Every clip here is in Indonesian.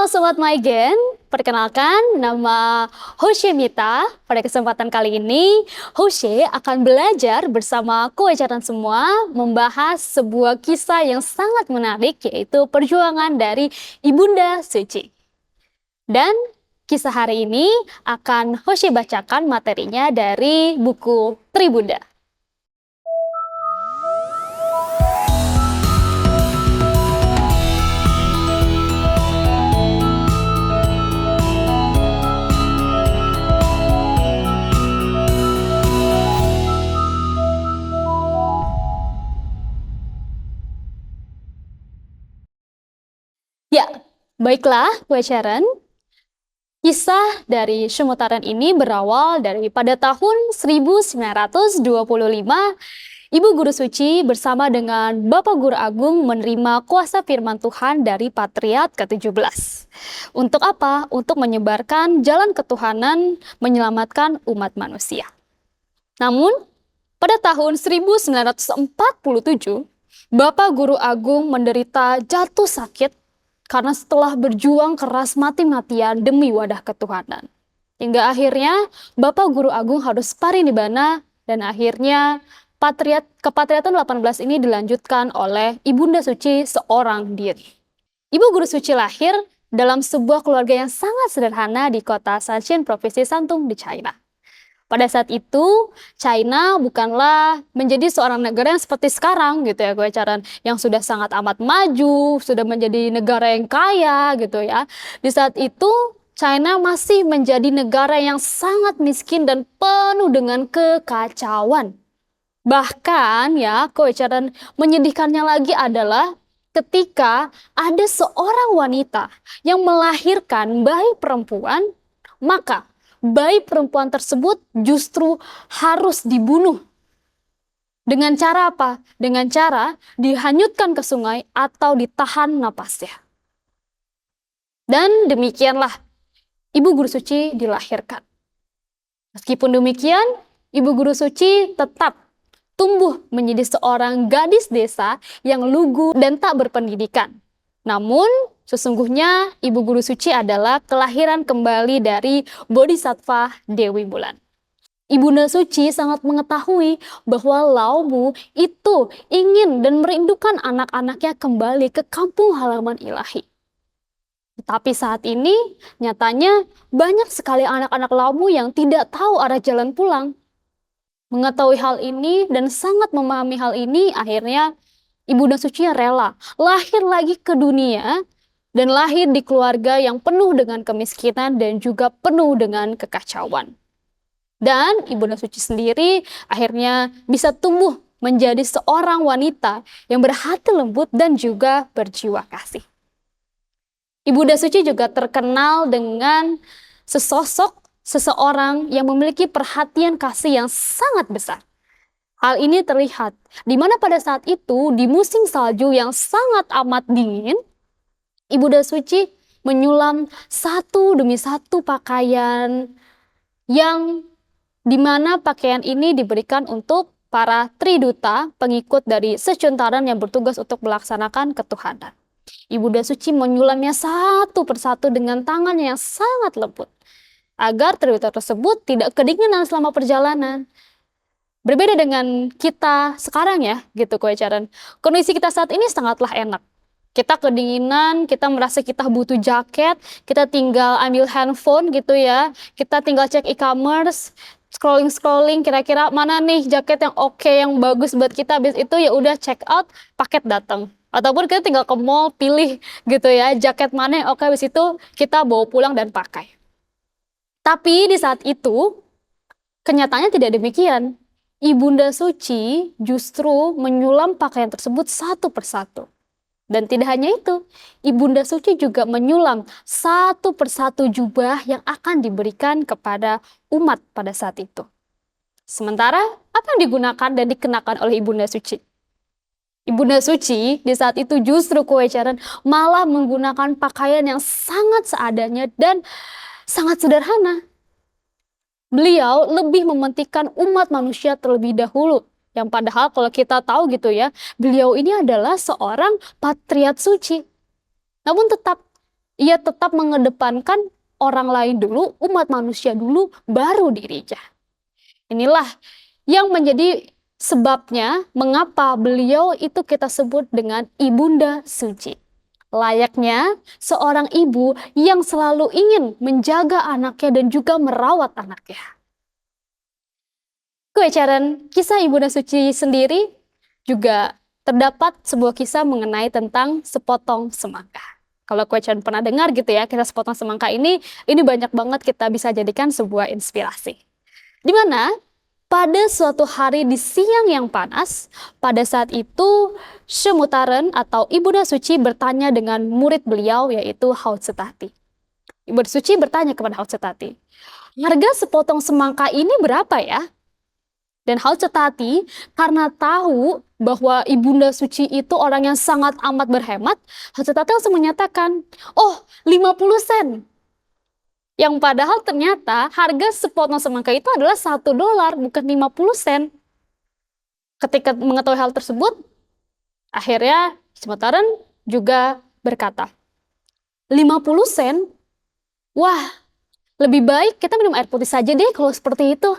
Halo Sobat Maigen, perkenalkan nama Hoshe Mita. Pada kesempatan kali ini, Hoshe akan belajar bersama koecaran semua membahas sebuah kisah yang sangat menarik, yaitu perjuangan dari Ibunda Suci. Dan kisah hari ini akan Hoshe bacakan materinya dari buku Tribunda. Ya, baiklah koecaran. Kisah dari Sumutaran ini berawal dari pada tahun 1925, Ibu Guru Suci bersama dengan Bapak Guru Agung menerima kuasa firman Tuhan dari Patriark ke-17. Untuk apa? Untuk menyebarkan jalan ketuhanan, menyelamatkan umat manusia. Namun, pada tahun 1947, Bapak Guru Agung menderita jatuh sakit karena setelah berjuang keras mati-matian demi wadah ketuhanan. Hingga akhirnya Bapak Guru Agung harus parinibbana dan akhirnya kepatriatan 18 ini dilanjutkan oleh Ibunda Suci seorang diri. Ibu Guru Suci lahir dalam sebuah keluarga yang sangat sederhana di kota Shanshin, Provinsi Shantung di China. Pada saat itu, China bukanlah menjadi seorang negara yang seperti sekarang gitu ya, koecaran, yang sudah sangat amat maju, sudah menjadi negara yang kaya gitu ya. Di saat itu, China masih menjadi negara yang sangat miskin dan penuh dengan kekacauan. Bahkan ya, koecaran, menyedihkannya lagi adalah ketika ada seorang wanita yang melahirkan bayi perempuan, maka bayi perempuan tersebut justru harus dibunuh. Dengan cara apa? Dengan cara dihanyutkan ke sungai atau ditahan napasnya. Dan demikianlah Ibu Guru Suci dilahirkan. Meskipun demikian, Ibu Guru Suci tetap tumbuh menjadi seorang gadis desa yang lugu dan tak berpendidikan. Namun, sesungguhnya Ibu Guru Suci adalah kelahiran kembali dari Bodhisattva Dewi Bulan. Ibunda Suci sangat mengetahui bahwa Laomu itu ingin dan merindukan anak-anaknya kembali ke kampung halaman ilahi. Tetapi saat ini, nyatanya banyak sekali anak-anak Laomu yang tidak tahu arah jalan pulang. Mengetahui hal ini dan sangat memahami hal ini, akhirnya Ibunda Suci rela lahir lagi ke dunia dan lahir di keluarga yang penuh dengan kemiskinan dan juga penuh dengan kekacauan. Dan Ibunda Suci sendiri akhirnya bisa tumbuh menjadi seorang wanita yang berhati lembut dan juga berjiwa kasih. Ibunda Suci juga terkenal dengan seseorang yang memiliki perhatian kasih yang sangat besar. Hal ini terlihat di mana pada saat itu di musim salju yang sangat amat dingin, Ibunda Suci menyulam satu demi satu pakaian yang dimana pakaian ini diberikan untuk para triduta, pengikut dari secuntaran yang bertugas untuk melaksanakan ketuhanan. Ibunda Suci menyulamnya satu persatu dengan tangannya yang sangat lembut, agar triduta tersebut tidak kedinginan selama perjalanan. Berbeda dengan kita sekarang ya, gitu koecaran. Kondisi kita saat ini sangatlah enak. Kita kedinginan, kita merasa kita butuh jaket, kita tinggal ambil handphone gitu ya. Kita tinggal cek e-commerce, scrolling kira-kira mana nih jaket yang oke, yang bagus buat kita. Habis itu ya udah check out, paket datang. Ataupun kita tinggal ke mall, pilih gitu ya, jaket mana yang oke, habis itu kita bawa pulang dan pakai. Tapi di saat itu, kenyataannya tidak demikian. Ibunda Suci justru menyulam pakaian tersebut satu persatu. Dan tidak hanya itu, Ibunda Suci juga menyulam satu persatu jubah yang akan diberikan kepada umat pada saat itu. Sementara, apa yang digunakan dan dikenakan oleh Ibunda Suci? Ibunda Suci di saat itu justru koecaran malah menggunakan pakaian yang sangat seadanya dan sangat sederhana. Beliau lebih mementingkan umat manusia terlebih dahulu. Yang padahal kalau kita tahu gitu ya, beliau ini adalah seorang patriark suci. Namun tetap Ia tetap mengedepankan orang lain dulu, umat manusia dulu, baru dirinya. Inilah yang menjadi sebabnya mengapa beliau itu kita sebut dengan Ibunda Suci. Layaknya seorang ibu yang selalu ingin menjaga anaknya dan juga merawat anaknya. Kewajaran kisah Ibunda Suci sendiri juga terdapat sebuah kisah mengenai tentang sepotong semangka. Kalau kewajaran pernah dengar gitu ya, kisah sepotong semangka ini banyak banget kita bisa jadikan sebuah inspirasi. Di mana pada suatu hari di siang yang panas, pada saat itu Semutaren atau Ibunda Suci bertanya dengan murid beliau yaitu Hautsetati. Ibunda Suci bertanya kepada Hautsetati, harga sepotong semangka ini berapa ya? Dan Hautsetati karena tahu bahwa Ibunda Suci itu orang yang sangat amat berhemat, Hautsetati langsung menyatakan, oh 50 sen. Yang padahal ternyata harga sepotong semangka itu adalah $1, bukan 50 sen. Ketika mengetahui hal tersebut, akhirnya Semutaren juga berkata, 50 sen? Wah, lebih baik kita minum air putih saja deh kalau seperti itu.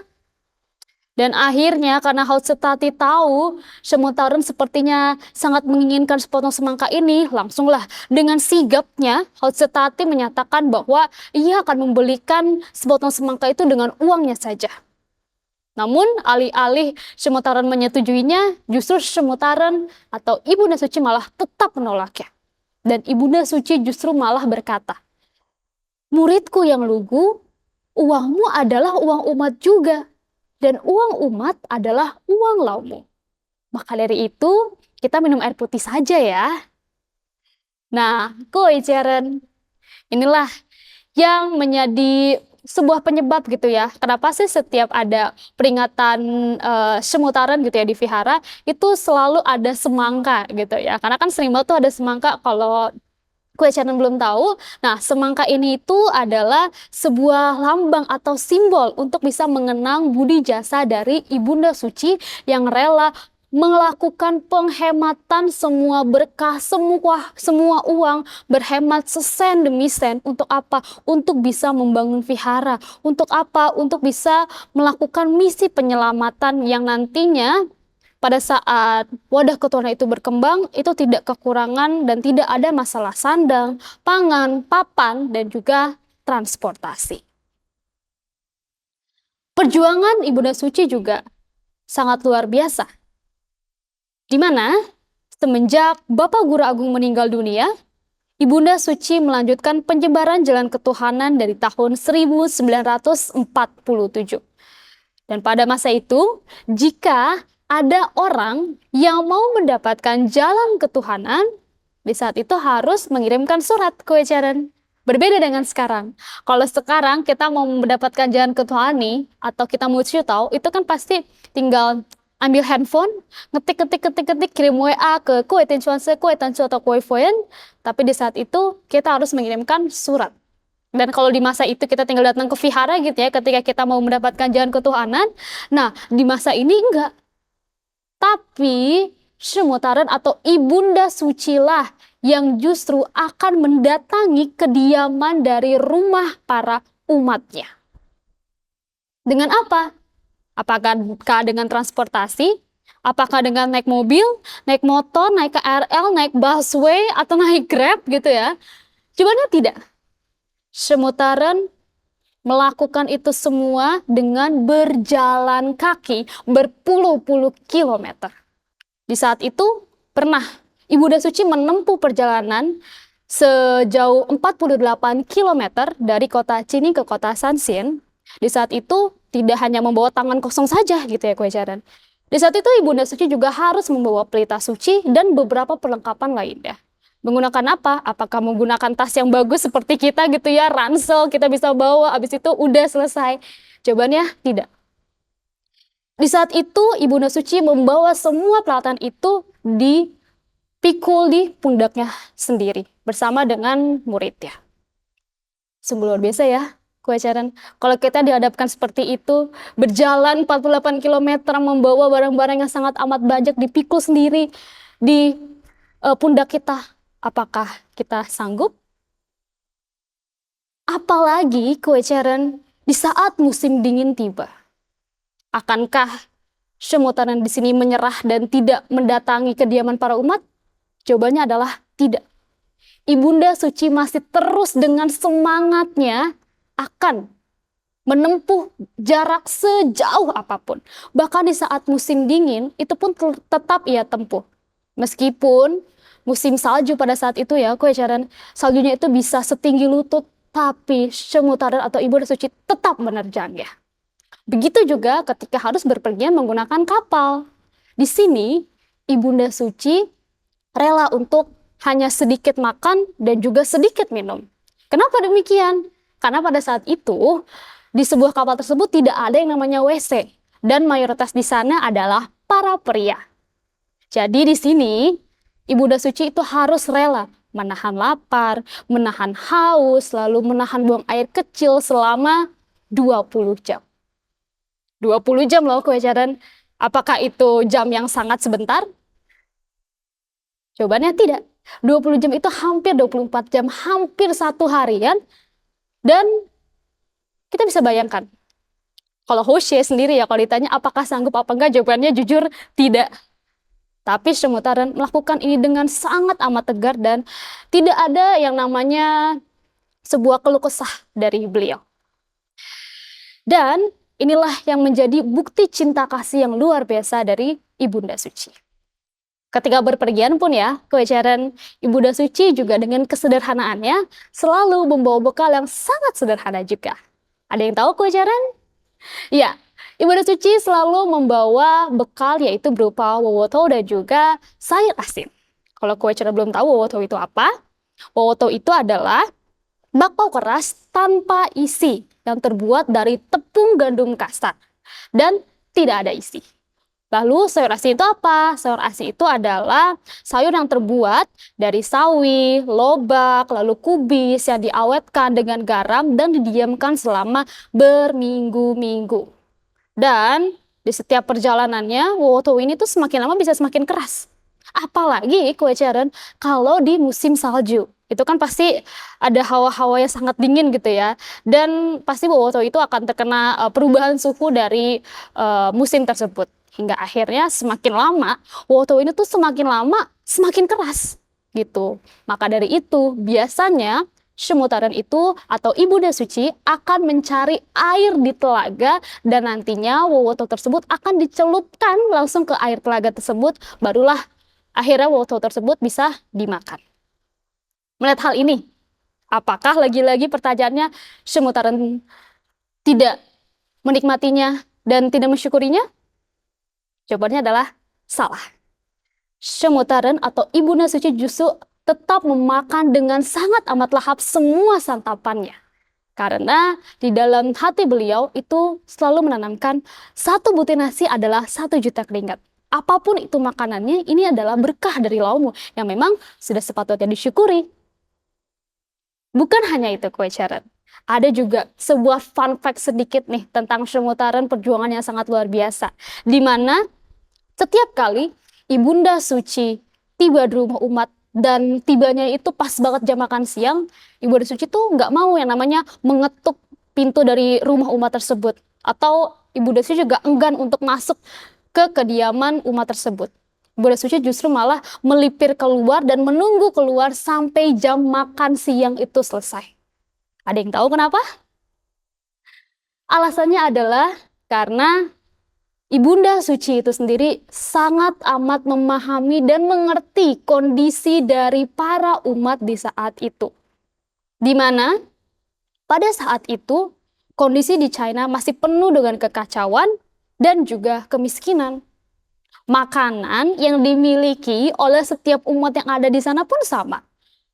Dan akhirnya karena Hautsetati tahu Semutaren sepertinya sangat menginginkan sepotong semangka ini, langsunglah dengan sigapnya Hautsetati menyatakan bahwa ia akan membelikan sepotong semangka itu dengan uangnya saja. Namun alih-alih Semutaren menyetujuinya, justru Semutaren atau Ibunda Suci malah tetap menolaknya. Dan Ibunda Suci justru malah berkata, muridku yang lugu, uangmu adalah uang umat juga. Dan uang umat adalah uang laumu. Maka dari itu, kita minum air putih saja ya. Nah, Koicheren, inilah yang menjadi sebuah penyebab gitu ya. Kenapa sih setiap ada peringatan Semutaren gitu ya di vihara, itu selalu ada semangka gitu ya. Karena kan sering banget tuh ada semangka kalau Koicheren belum tahu. Nah, semangka ini itu adalah sebuah lambang atau simbol untuk bisa mengenang budi jasa dari Ibunda Suci yang rela melakukan penghematan semua berkah, semua uang, berhemat sesen demi sen. Untuk apa? Untuk bisa membangun vihara. Untuk apa? Untuk bisa melakukan misi penyelamatan yang nantinya pada saat wadah ketuhanan itu berkembang, itu tidak kekurangan dan tidak ada masalah sandang, pangan, papan, dan juga transportasi. Perjuangan Ibunda Suci juga sangat luar biasa. Di mana semenjak Bapak Guru Agung meninggal dunia, Ibunda Suci melanjutkan penyebaran jalan ketuhanan dari tahun 1947. Dan pada masa itu, jika ada orang yang mau mendapatkan jalan ketuhanan, di saat itu harus mengirimkan surat ke Wejaran. Berbeda dengan sekarang. Kalau sekarang kita mau mendapatkan jalan ketuhanan atau kita mau tahu, itu kan pasti tinggal ambil handphone, ketik, kirim WA ke kue tencuanse, kue tencu atau kue foyen. Tapi di saat itu kita harus mengirimkan surat. Dan kalau di masa itu kita tinggal datang ke vihara gitu ya, ketika kita mau mendapatkan jalan ketuhanan. Nah, di masa ini enggak. Tapi Semutaren atau Ibunda Suci lah yang justru akan mendatangi kediaman dari rumah para umatnya. Dengan apa? Apakah dengan transportasi? Apakah dengan naik mobil, naik motor, naik KRL, naik busway, atau naik Grab gitu ya? Jawabannya tidak. Semutaren melakukan itu semua dengan berjalan kaki berpuluh-puluh kilometer. Di saat itu pernah Ibunda Suci menempuh perjalanan sejauh 48 kilometer dari kota Cini ke kota Sanxin. Di saat itu tidak hanya membawa tangan kosong saja gitu ya Koicharan. Di saat itu Ibunda Suci juga harus membawa pelita suci dan beberapa perlengkapan lainnya. Menggunakan apa? Apakah menggunakan tas yang bagus seperti kita gitu ya, ransel kita bisa bawa, habis itu udah selesai? Jawabannya tidak. Di saat itu Ibunda Suci membawa semua peralatan itu dipikul di pundaknya sendiri bersama dengan muridnya. Sungguh luar biasa ya Koicharan. Kalau kita dihadapkan seperti itu, berjalan 48 km membawa barang-barang yang sangat amat banyak dipikul sendiri di pundak kita, apakah kita sanggup? Apalagi kue ceren di saat musim dingin tiba. Akankah Shemutaran di sini menyerah dan tidak mendatangi kediaman para umat? Jawabannya adalah tidak. Ibunda Suci masih terus dengan semangatnya akan menempuh jarak sejauh apapun. Bahkan di saat musim dingin, itu pun tetap ia tempuh. Meskipun musim salju pada saat itu ya, kue ceren saljunya itu bisa setinggi lutut, tapi Shemutaran atau Ibunda Suci tetap menerjangnya. Begitu juga ketika harus berpergian menggunakan kapal. Di sini, Ibunda Suci rela untuk hanya sedikit makan dan juga sedikit minum. Kenapa demikian? Karena pada saat itu, di sebuah kapal tersebut tidak ada yang namanya WC. Dan mayoritas di sana adalah para pria. Jadi di sini, Ibunda Suci itu harus rela menahan lapar, menahan haus, lalu menahan buang air kecil selama 20 jam. 20 jam loh kue ceren. Apakah itu jam yang sangat sebentar? Jawabannya tidak. 20 jam itu hampir 24 jam, hampir satu harian. Dan kita bisa bayangkan, kalau Hoshe sendiri ya, kalau ditanya apakah sanggup apa enggak, jawabannya jujur tidak. Tapi Shemutaran melakukan ini dengan sangat amat tegar dan tidak ada yang namanya sebuah keluh kesah dari beliau. Dan inilah yang menjadi bukti cinta kasih yang luar biasa dari Ibunda Suci. Ketika berpergian pun ya, kue ceren Ibunda Suci juga dengan kesederhanaannya selalu membawa bekal yang sangat sederhana juga. Ada yang tahu kue ceren? Ya, Ibunda Suci selalu membawa bekal yaitu berupa wowoto dan juga sayur asin. Kalau kue ceren belum tahu wowoto itu apa? Wowoto itu adalah bakpao keras tanpa isi yang terbuat dari tepung gandum kasar dan tidak ada isi. Lalu sayur asin itu apa? Sayur asin itu adalah sayur yang terbuat dari sawi, lobak, lalu kubis yang diawetkan dengan garam dan didiamkan selama berminggu-minggu. Dan di setiap perjalanannya, wowoto ini tuh semakin lama bisa semakin keras. Apalagi kue ceren kalau di musim salju. Itu kan pasti ada hawa-hawa yang sangat dingin gitu ya. Dan pasti wowoto itu akan terkena perubahan suhu dari musim tersebut. Hingga akhirnya semakin lama, wowoto ini tuh semakin lama semakin keras gitu. Maka dari itu biasanya Shemutaran itu atau Ibunda Suci akan mencari air di telaga dan nantinya wowoto tersebut akan dicelupkan langsung ke air telaga tersebut, barulah akhirnya wowoto tersebut bisa dimakan. Melihat hal ini, apakah lagi-lagi pertanyaannya Shemutaran tidak menikmatinya dan tidak mensyukurinya? Jawabannya adalah salah. Shemutaran atau Ibunda Suci justru tetap memakan dengan sangat amat lahap semua santapannya. Karena di dalam hati beliau itu selalu menanamkan satu butir nasi adalah 1 juta keringat. Apapun itu makanannya, ini adalah berkah dari laumu yang memang sudah sepatutnya disyukuri. Bukan hanya itu kue ceren. Ada juga sebuah fun fact sedikit nih tentang Shemutaran, perjuangan yang sangat luar biasa. Di mana setiap kali Ibunda Suci tiba di rumah umat dan tibanya itu pas banget jam makan siang, Ibunda Suci tuh nggak mau yang namanya mengetuk pintu dari rumah umat tersebut. Atau Ibunda Suci juga enggan untuk masuk ke kediaman umat tersebut. Ibunda Suci justru malah melipir keluar dan menunggu keluar sampai jam makan siang itu selesai. Ada yang tahu kenapa? Alasannya adalah karena Ibunda Suci itu sendiri sangat amat memahami dan mengerti kondisi dari para umat di saat itu. Di mana pada saat itu kondisi di China masih penuh dengan kekacauan dan juga kemiskinan. Makanan yang dimiliki oleh setiap umat yang ada di sana pun sama.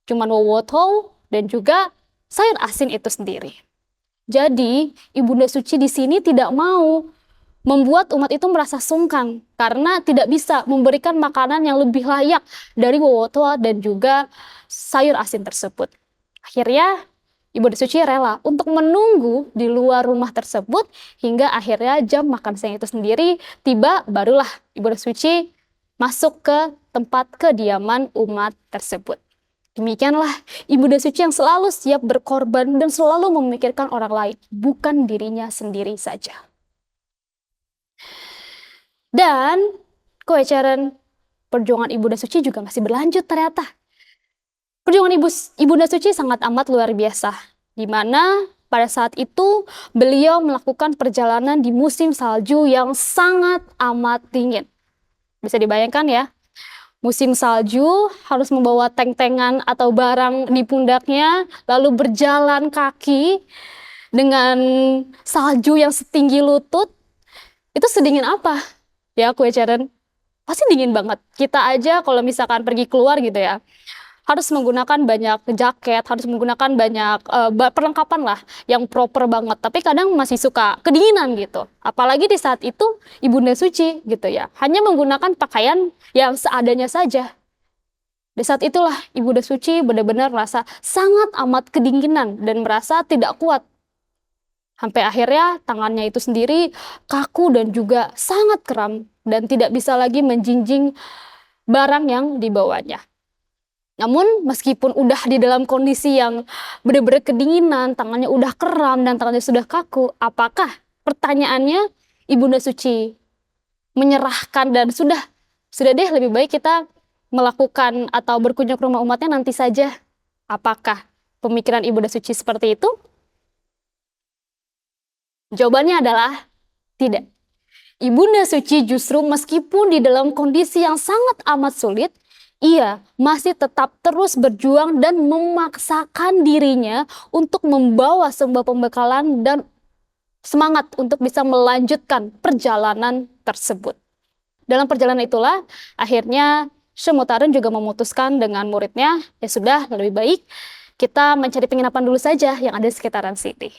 Cuman wowoto dan juga sayur asin itu sendiri. Jadi, Ibunda Suci di sini tidak mau membuat umat itu merasa sungkan karena tidak bisa memberikan makanan yang lebih layak dari wowoto dan juga sayur asin tersebut. Akhirnya Ibunda Suci rela untuk menunggu di luar rumah tersebut hingga akhirnya jam makan siang itu sendiri tiba, barulah Ibunda Suci masuk ke tempat kediaman umat tersebut. Demikianlah Ibunda Suci yang selalu siap berkorban dan selalu memikirkan orang lain, bukan dirinya sendiri saja. Dan kewajaran perjuangan Ibunda Suci juga masih berlanjut ternyata. Perjuangan Ibunda Suci sangat amat luar biasa, di mana pada saat itu beliau melakukan perjalanan di musim salju yang sangat amat dingin. Bisa dibayangkan ya, musim salju harus membawa tank-tankan atau barang di pundaknya, lalu berjalan kaki dengan salju yang setinggi lutut. Itu sedingin apa? Ya, kue Ceren. Pasti dingin banget. Kita aja kalau misalkan pergi keluar gitu ya, harus menggunakan banyak jaket, harus menggunakan banyak perlengkapan lah yang proper banget. Tapi kadang masih suka kedinginan gitu. Apalagi di saat itu Ibunda Suci gitu ya, hanya menggunakan pakaian yang seadanya saja. Di saat itulah Ibunda Suci benar-benar merasa sangat amat kedinginan dan merasa tidak kuat. Sampai akhirnya tangannya itu sendiri kaku dan juga sangat kram dan tidak bisa lagi menjinjing barang yang dibawanya. Namun meskipun udah di dalam kondisi yang benar-benar kedinginan, tangannya udah kram dan tangannya sudah kaku, apakah pertanyaannya Ibunda Suci menyerahkan dan sudah deh lebih baik kita melakukan atau berkunjung ke rumah umatnya nanti saja. Apakah pemikiran Ibunda Suci seperti itu? Jawabannya adalah tidak. Ibunda Suci justru meskipun di dalam kondisi yang sangat amat sulit, ia masih tetap terus berjuang dan memaksakan dirinya untuk membawa sebuah pembekalan dan semangat untuk bisa melanjutkan perjalanan tersebut. Dalam perjalanan itulah akhirnya Syemutaren juga memutuskan dengan muridnya, ya sudah lebih baik kita mencari penginapan dulu saja yang ada di sekitaran sini.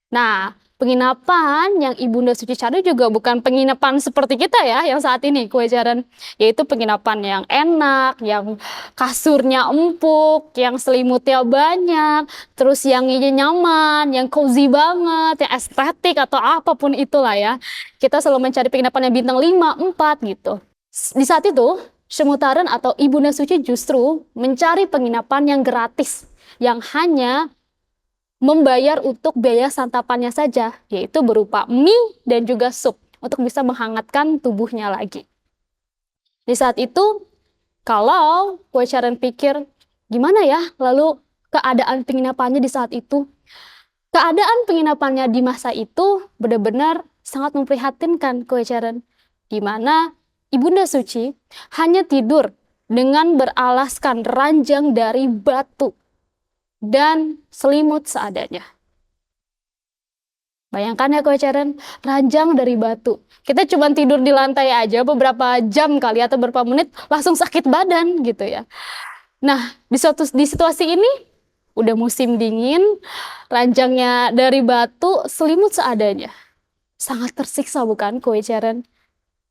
Nah, penginapan yang Ibunda Suci cari juga bukan penginapan seperti kita ya, yang saat ini Kewajaran, yaitu penginapan yang enak, yang kasurnya empuk, yang selimutnya banyak, terus yang nyaman, yang cozy banget, yang estetik atau apapun itulah ya. Kita selalu mencari penginapan yang bintang 5, 4 gitu. Di saat itu, Syemutaren atau Ibunda Suci justru mencari penginapan yang gratis, yang hanya membayar untuk biaya santapannya saja, yaitu berupa mie dan juga sup, untuk bisa menghangatkan tubuhnya lagi. Di saat itu, kalau Kewajaran pikir, gimana ya lalu keadaan penginapannya di saat itu? Keadaan penginapannya di masa itu benar-benar sangat memprihatinkan Kewajaran, di mana Ibunda Suci hanya tidur dengan beralaskan ranjang dari batu dan selimut seadanya. Bayangkan ya Kewajaran, ranjang dari batu. Kita cuma tidur di lantai aja beberapa jam kali atau beberapa menit langsung sakit badan gitu ya. Nah, di situasi ini udah musim dingin, ranjangnya dari batu, selimut seadanya. Sangat tersiksa bukan Kewajaran?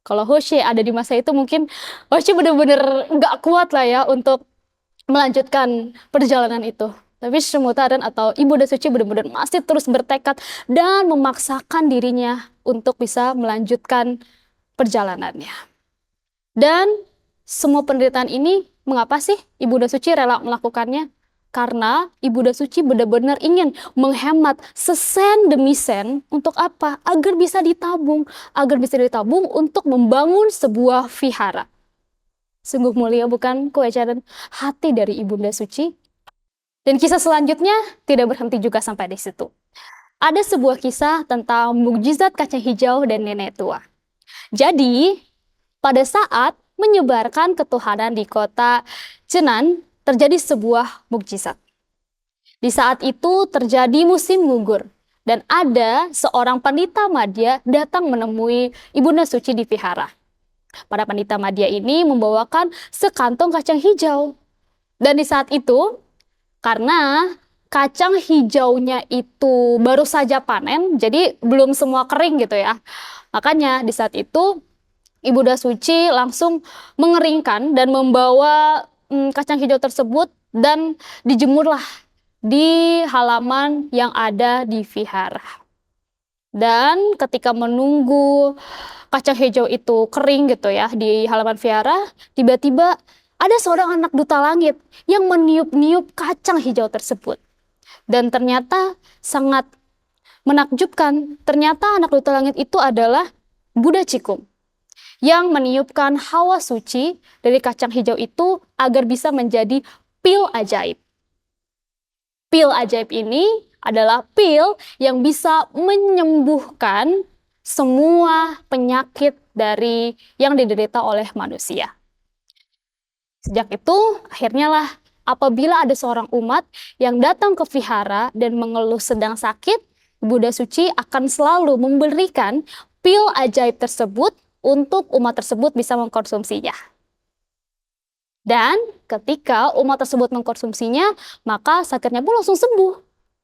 Kalau Hoshi ada di masa itu mungkin Hoshi bener-bener nggak kuat lah ya untuk melanjutkan perjalanan itu. Tapi Syemutaren atau Ibunda Suci benar-benar masih terus bertekad dan memaksakan dirinya untuk bisa melanjutkan perjalanannya. Dan semua penderitaan ini, mengapa sih Ibunda Suci rela melakukannya? Karena Ibunda Suci benar-benar ingin menghemat sesen demi sen untuk apa? Agar bisa ditabung untuk membangun sebuah vihara. Sungguh mulia bukan Kewajaran hati dari Ibunda Suci? Dan kisah selanjutnya tidak berhenti juga sampai di situ. Ada sebuah kisah tentang mukjizat kacang hijau dan nenek tua. Jadi, pada saat menyebarkan ketuhanan di kota Cenan, terjadi sebuah mukjizat. Di saat itu terjadi musim gugur, dan ada seorang pandita madya datang menemui Ibunda Suci di vihara. Para pandita madya ini membawakan sekantong kacang hijau. Dan di saat itu, karena kacang hijaunya itu baru saja panen, jadi belum semua kering gitu ya. Makanya di saat itu Ibunda Suci langsung mengeringkan dan membawa kacang hijau tersebut dan dijemurlah di halaman yang ada di vihara. Dan ketika menunggu kacang hijau itu kering gitu ya di halaman vihara, tiba-tiba ada seorang anak duta langit yang meniup-niup kacang hijau tersebut. Dan ternyata sangat menakjubkan, ternyata anak duta langit itu adalah Buddha Cikum yang meniupkan hawa suci dari kacang hijau itu agar bisa menjadi pil ajaib. Pil ajaib ini adalah pil yang bisa menyembuhkan semua penyakit dari yang diderita oleh manusia. Sejak itu, akhirnya lah apabila ada seorang umat yang datang ke vihara dan mengeluh sedang sakit, Buddha suci akan selalu memberikan pil ajaib tersebut untuk umat tersebut bisa mengkonsumsinya. Dan ketika umat tersebut mengkonsumsinya, maka sakitnya pun langsung sembuh.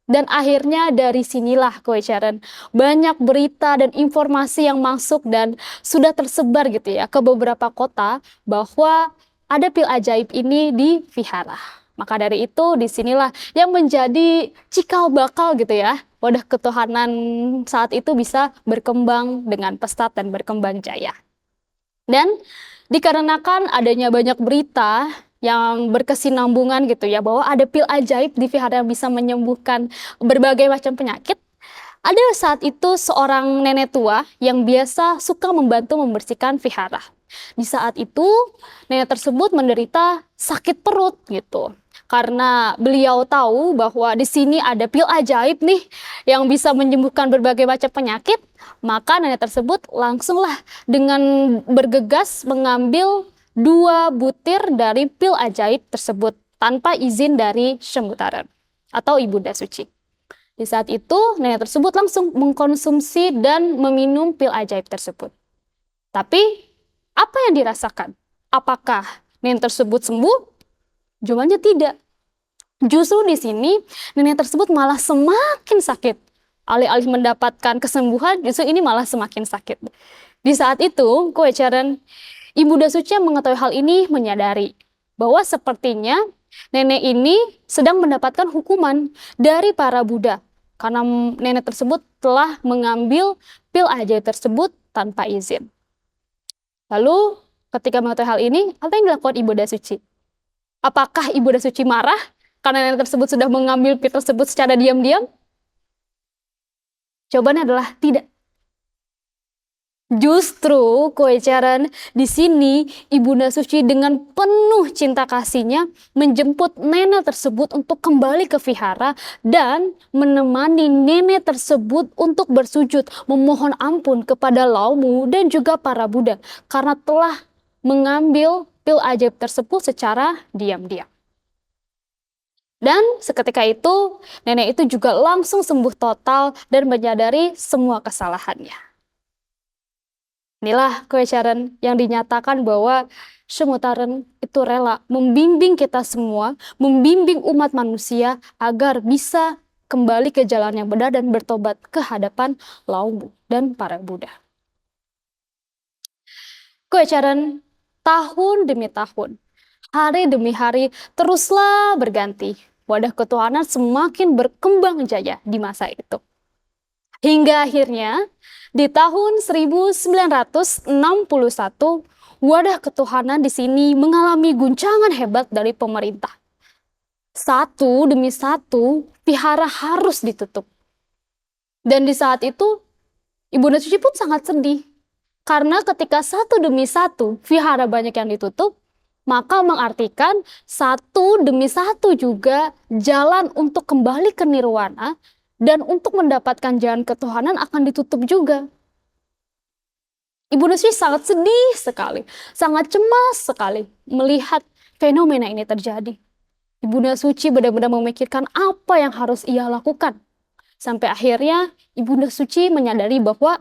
Dan akhirnya dari sinilah Kowecharan banyak berita dan informasi yang masuk dan sudah tersebar gitu ya ke beberapa kota bahwa ada pil ajaib ini di vihara. Maka dari itu disinilah yang menjadi cikal bakal gitu ya. Wadah ketuhanan saat itu bisa berkembang dengan pesat dan berkembang jaya. Dan dikarenakan adanya banyak berita yang berkesinambungan gitu ya, bahwa ada pil ajaib di vihara yang bisa menyembuhkan berbagai macam penyakit. Ada saat itu seorang nenek tua yang biasa suka membantu membersihkan vihara. Di saat itu nenek tersebut menderita sakit perut gitu. Karena beliau tahu bahwa di sini ada pil ajaib nih yang bisa menyembuhkan berbagai macam penyakit, maka nenek tersebut langsunglah dengan bergegas mengambil 2 butir dari pil ajaib tersebut tanpa izin dari Shemutaran atau Ibunda Suci. Di saat itu, nenek tersebut langsung mengkonsumsi dan meminum pil ajaib tersebut. Tapi, apa yang dirasakan? Apakah nenek tersebut sembuh? Jawabannya tidak. Justru di sini, nenek tersebut malah semakin sakit. Alih-alih mendapatkan kesembuhan, justru ini malah semakin sakit. Di saat itu, Kowecharan, Ibunda Suci yang mengetahui hal ini menyadari bahwa sepertinya nenek ini sedang mendapatkan hukuman dari para Buddha karena nenek tersebut telah mengambil pil ajaib tersebut tanpa izin. Lalu ketika mengetahui hal ini, apa yang dilakukan Ibunda Suci? Apakah Ibunda Suci marah karena nenek tersebut sudah mengambil pil tersebut secara diam-diam? Jawabannya adalah tidak. Justru Kowecharan di sini Ibunda Suci dengan penuh cinta kasihnya menjemput nenek tersebut untuk kembali ke vihara dan menemani nenek tersebut untuk bersujud memohon ampun kepada Laomu dan juga para Buddha karena telah mengambil pil ajaib tersebut secara diam-diam. Dan seketika itu nenek itu juga langsung sembuh total dan menyadari semua kesalahannya. Inilah Kowecharan yang dinyatakan bahwa Shemutaran itu rela membimbing kita semua, membimbing umat manusia agar bisa kembali ke jalan yang benar dan bertobat ke hadapan Laomu dan para Buddha. Kowecharan, tahun demi tahun, hari demi hari teruslah berganti. Wadah ketuhanan semakin berkembang jaya di masa itu. Hingga akhirnya di tahun 1961, wadah ketuhanan di sini mengalami guncangan hebat dari pemerintah. Satu demi satu, vihara harus ditutup. Dan di saat itu, Ibunda Suci pun sangat sedih. Karena ketika satu demi satu, vihara banyak yang ditutup, maka mengartikan satu demi satu juga jalan untuk kembali ke nirwana dan untuk mendapatkan jalan ketuhanan akan ditutup juga. Ibunda Suci sangat sedih sekali, sangat cemas sekali melihat fenomena ini terjadi. Ibunda Suci benar-benar memikirkan apa yang harus ia lakukan. Sampai akhirnya Ibunda Suci menyadari bahwa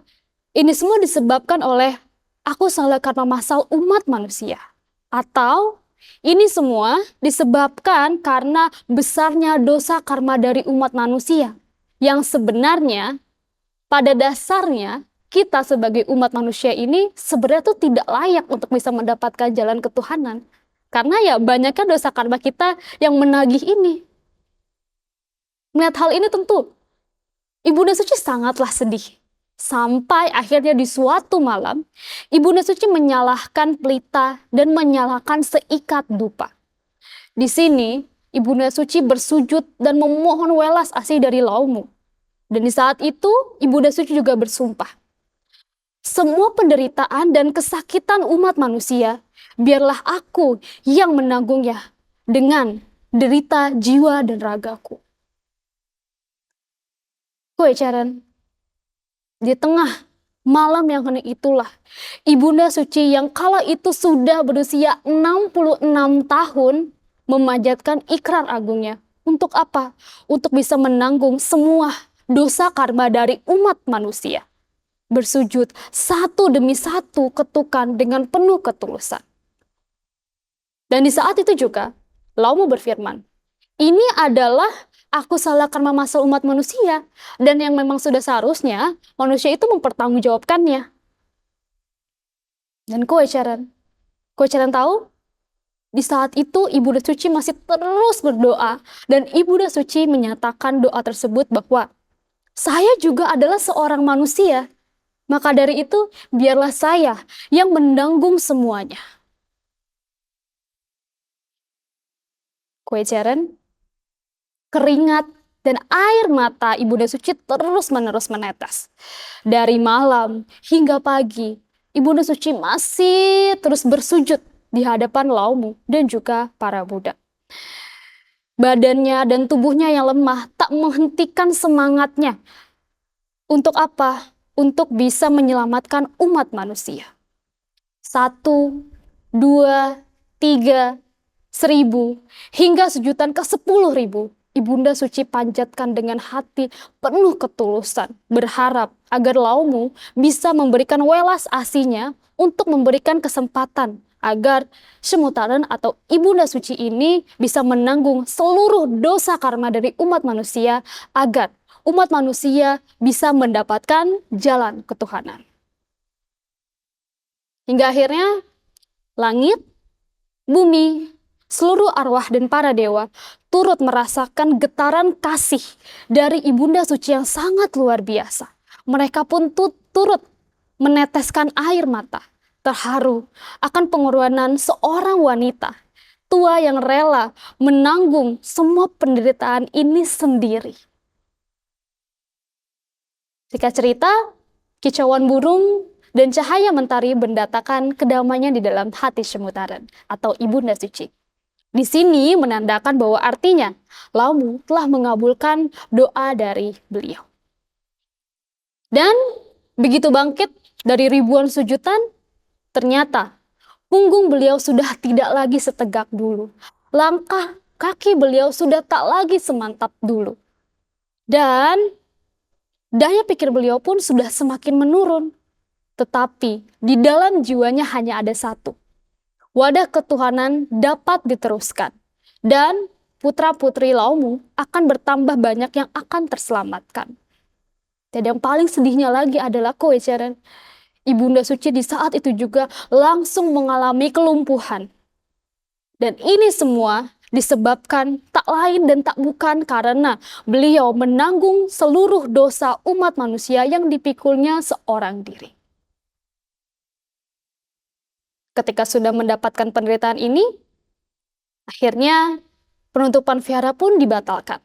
ini semua disebabkan oleh aku salah karma massal umat manusia. Atau ini semua disebabkan karena besarnya dosa karma dari umat manusia. Yang sebenarnya pada dasarnya kita sebagai umat manusia ini sebenarnya tuh tidak layak untuk bisa mendapatkan jalan ketuhanan. Karena ya banyaknya dosa karma kita yang menagih ini. Melihat hal ini tentu Ibunda Suci sangatlah sedih. Sampai akhirnya di suatu malam, Ibunda Suci menyalahkan pelita dan menyalahkan seikat dupa. Di sini, Ibunda Suci bersujud dan memohon welas asih dari Laumu. Dan di saat itu, Ibunda Suci juga bersumpah, semua penderitaan dan kesakitan umat manusia, biarlah aku yang menanggungnya dengan derita jiwa dan ragaku. Koecaran, di tengah malam yang hening itulah, Ibunda Suci yang kala itu sudah berusia 66 tahun memanjatkan ikrar agungnya. Untuk apa? Untuk bisa menanggung semua dosa karma dari umat manusia. Bersujud satu demi satu ketukan dengan penuh ketulusan. Dan di saat itu juga, Laumu berfirman, ini adalah aku salah karma masal umat manusia, dan yang memang sudah seharusnya manusia itu mempertanggungjawabkannya. Dan Koecaran tahu? Di saat itu Ibunda Suci masih terus berdoa, dan Ibunda Suci menyatakan doa tersebut bahwa saya juga adalah seorang manusia. Maka dari itu, biarlah saya yang menanggung semuanya. Koecaran, keringat dan air mata Ibunda Suci terus-menerus menetes. Dari malam hingga pagi, Ibunda Suci masih terus bersujud di hadapan Laumu dan juga para Buddha. Badannya dan tubuhnya yang lemah tak menghentikan semangatnya. Untuk apa? Untuk bisa menyelamatkan umat manusia. 1, 2, 3, 1000, hingga sejutan ke 10.000. Ibunda Suci panjatkan dengan hati penuh ketulusan, berharap agar Laumu bisa memberikan welas asihnya untuk memberikan kesempatan agar Semutaran atau Ibunda Suci ini bisa menanggung seluruh dosa karma dari umat manusia agar umat manusia bisa mendapatkan jalan ketuhanan. Hingga akhirnya langit, bumi, seluruh arwah dan para dewa turut merasakan getaran kasih dari Ibunda Suci yang sangat luar biasa. Mereka pun turut meneteskan air mata, terharu akan pengorbanan seorang wanita tua yang rela menanggung semua penderitaan ini sendiri. Singkat cerita, kicauan burung dan cahaya mentari mendatangkan kedamaian di dalam hati Semutaran atau Ibunda Suci. Di sini menandakan bahwa artinya Laumu telah mengabulkan doa dari beliau. Dan begitu bangkit dari ribuan sujudan, ternyata punggung beliau sudah tidak lagi setegak dulu. Langkah kaki beliau sudah tak lagi semantap dulu. Dan daya pikir beliau pun sudah semakin menurun. Tetapi di dalam jiwanya hanya ada satu. Wadah ketuhanan dapat diteruskan. Dan putra-putri Laumu akan bertambah banyak yang akan terselamatkan. Dan yang paling sedihnya lagi adalah Koecaran. Ibunda Suci di saat itu juga langsung mengalami kelumpuhan. Dan ini semua disebabkan tak lain dan tak bukan karena beliau menanggung seluruh dosa umat manusia yang dipikulnya seorang diri. Ketika sudah mendapatkan penderitaan ini, akhirnya penutupan vihara pun dibatalkan.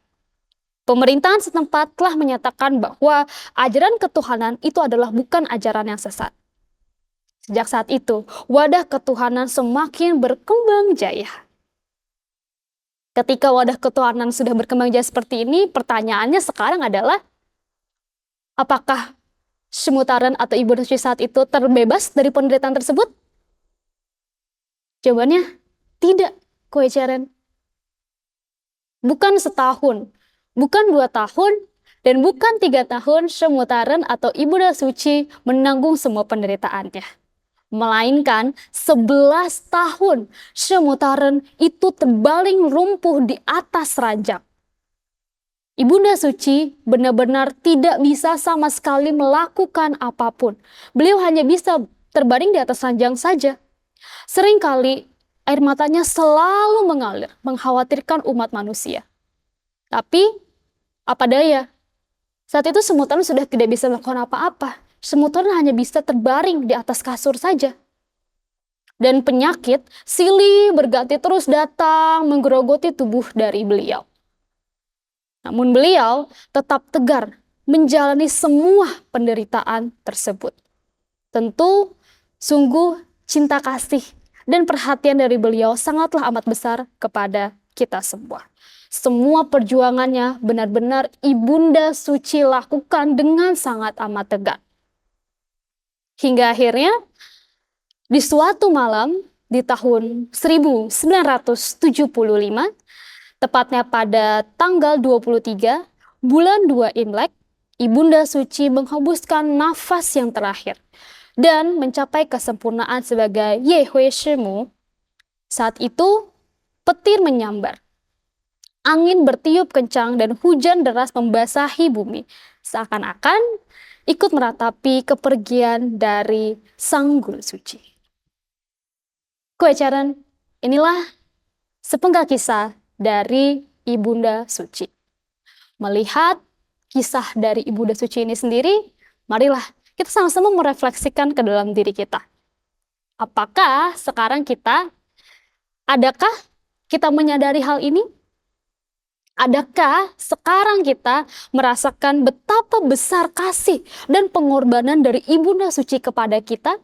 Pemerintahan setempat telah menyatakan bahwa ajaran ketuhanan itu adalah bukan ajaran yang sesat. Sejak saat itu, wadah ketuhanan semakin berkembang jaya. Ketika wadah ketuhanan sudah berkembang jaya seperti ini, pertanyaannya sekarang adalah, apakah Semutaran atau Ibunda Suci saat itu terbebas dari penderitaan tersebut? Jawabannya, tidak, Koecaran. Bukan setahun, bukan 2 tahun, dan bukan 3 tahun Semutaran atau Ibunda Suci menanggung semua penderitaannya. Melainkan 11 tahun Semutaran itu terbaling lumpuh di atas ranjang. Ibunda Suci benar-benar tidak bisa sama sekali melakukan apapun. Beliau hanya bisa terbaring di atas ranjang saja. Seringkali air matanya selalu mengalir, mengkhawatirkan umat manusia. Tapi, apa daya, Saat itu Semutaran sudah tidak bisa melakukan apa-apa. Semutaran hanya bisa terbaring di atas kasur saja. Dan penyakit silih berganti terus datang menggerogoti tubuh dari beliau. Namun beliau tetap tegar menjalani semua penderitaan tersebut. Tentu sungguh cinta kasih dan perhatian dari beliau sangatlah amat besar kepada kita semua. Semua perjuangannya benar-benar Ibunda Suci lakukan dengan sangat amat tegar. Hingga akhirnya di suatu malam di tahun 1975, tepatnya pada tanggal 23 bulan 2 Imlek, Ibunda Suci menghembuskan nafas yang terakhir dan mencapai kesempurnaan sebagai Yehui Shimu. Saat itu petir menyambar, angin bertiup kencang dan hujan deras membasahi bumi, seakan-akan ikut meratapi kepergian dari Sang Guru Suci. Kuecaran, inilah sepenggal kisah dari Ibunda Suci. Melihat kisah dari Ibunda Suci ini sendiri, marilah kita sama-sama merefleksikan ke dalam diri kita. Apakah sekarang adakah kita menyadari hal ini? Adakah sekarang kita merasakan betapa besar kasih dan pengorbanan dari Ibunda Suci kepada kita?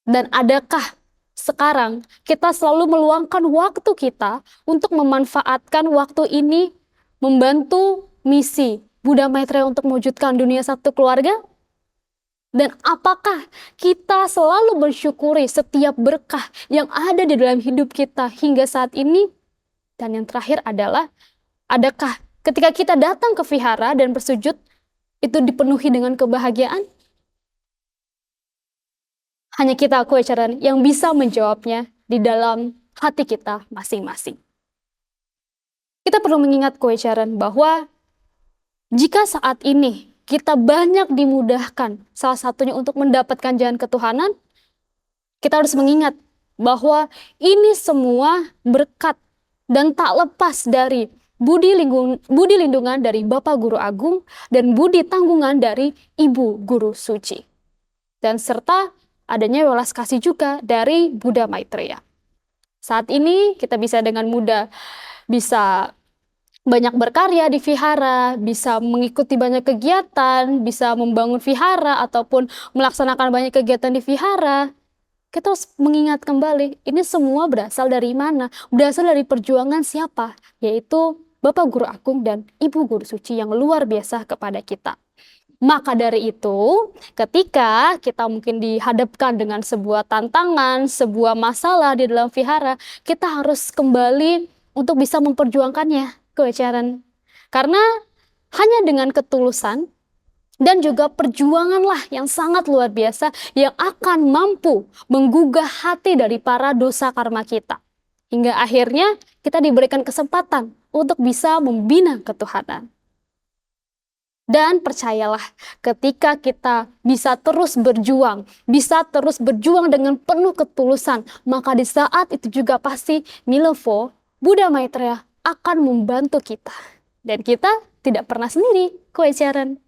Dan adakah sekarang kita selalu meluangkan waktu kita untuk memanfaatkan waktu ini membantu misi Buddha Maitreya untuk mewujudkan dunia satu keluarga? Dan apakah kita selalu bersyukuri setiap berkah yang ada di dalam hidup kita hingga saat ini? Dan yang terakhir adalah, adakah ketika kita datang ke vihara dan bersujud, itu dipenuhi dengan kebahagiaan? Hanya kita Kuecaran yang bisa menjawabnya di dalam hati kita masing-masing. Kita perlu mengingat Kuecaran bahwa jika saat ini kita banyak dimudahkan salah satunya untuk mendapatkan jalan ketuhanan, kita harus mengingat bahwa ini semua berkat dan tak lepas dari budi lindungan dari Bapak Guru Agung dan budi tanggungan dari Ibu Guru Suci. Dan serta adanya welas kasih juga dari Buddha Maitreya. Saat ini kita bisa dengan mudah bisa banyak berkarya di vihara, bisa mengikuti banyak kegiatan, bisa membangun vihara ataupun melaksanakan banyak kegiatan di vihara. Kita harus mengingat kembali, ini semua berasal dari mana? Berasal dari perjuangan siapa? Yaitu Bapak Guru Agung dan Ibu Guru Suci yang luar biasa kepada kita. Maka dari itu, ketika kita mungkin dihadapkan dengan sebuah tantangan, sebuah masalah di dalam vihara, kita harus kembali untuk bisa memperjuangkannya, Kuecaran. Karena hanya dengan ketulusan dan juga perjuanganlah yang sangat luar biasa yang akan mampu menggugah hati dari para dosa karma kita. Hingga akhirnya kita diberikan kesempatan untuk bisa membina ketuhanan. Dan percayalah, ketika kita bisa terus berjuang dengan penuh ketulusan, maka di saat itu juga pasti Milevo, Buddha Maitreya akan membantu kita. Dan kita tidak pernah sendiri, Kuecaran.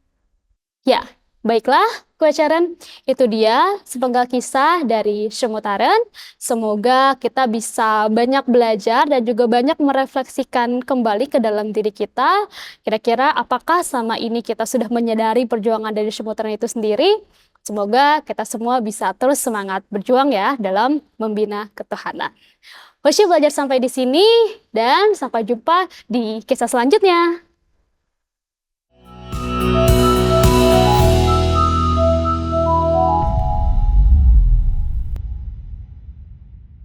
Ya, baiklah, Kuecaran, itu dia sepenggal kisah dari Semutaran. Semoga kita bisa banyak belajar dan juga banyak merefleksikan kembali ke dalam diri kita. Kira-kira apakah selama ini kita sudah menyadari perjuangan dari Semutaran itu sendiri? Semoga kita semua bisa terus semangat berjuang ya dalam membina ketuhanan. Hoshi belajar sampai di sini dan sampai jumpa di kisah selanjutnya.